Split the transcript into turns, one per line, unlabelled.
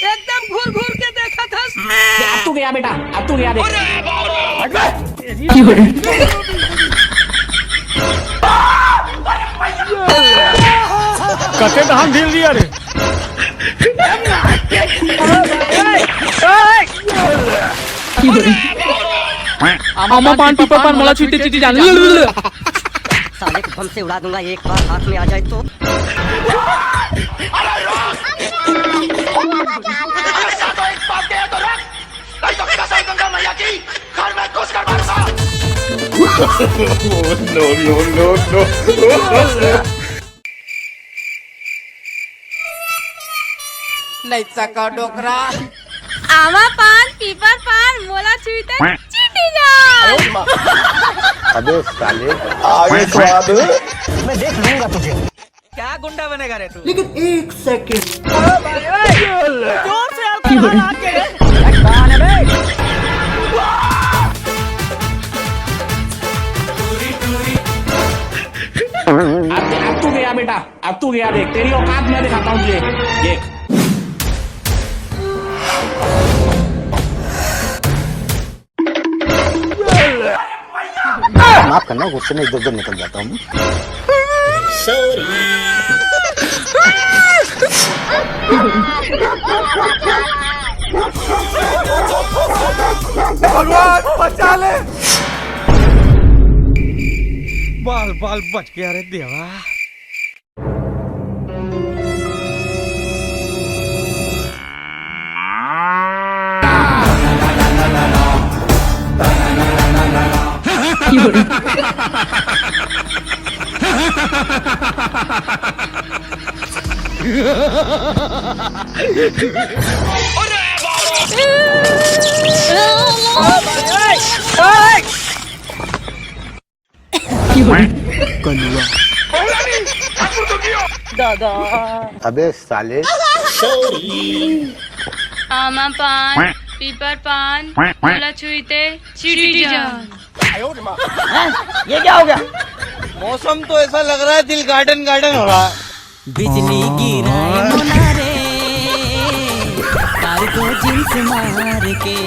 एकदम घूर घूर के देखा था।
अब तू गया बेटा, अब तू गया देख।
कटे धान ढील दिया रे। आमा पान पीपर पान मला चीटी चीटी जान।
साले को बम से उड़ा दूंगा एक बार हाथ में आ जाए तो।
लईचा का डोकरा
आमा पान पीपर पान मोला चुईते चीटी जा।
अबे साले आगे स्वाद
मैं देख लूंगा तुझे।
क्या गुंडा बनेगा रे तू?
लेकिन एक सेकंड
जोर से आके
अब तू गया बेटा, अब तू गया देख। तेरी औकात मैं दिखाता हूँ तुझे, देख।
माफ करना, गुस्से में इधर उधर निकल जाता हूँ।
भगवान बचा ले। बाल बाल बच गया रे देवा।
दादा
अबे साले
आमा पान पीपर पान मोला चुईते चीटी जा।
ये क्या हो गया?
मौसम तो ऐसा लग रहा है दिल गार्डन गार्डन हो रहा है।
बिजली गिराए मुनारे तार को जिन्स मार के।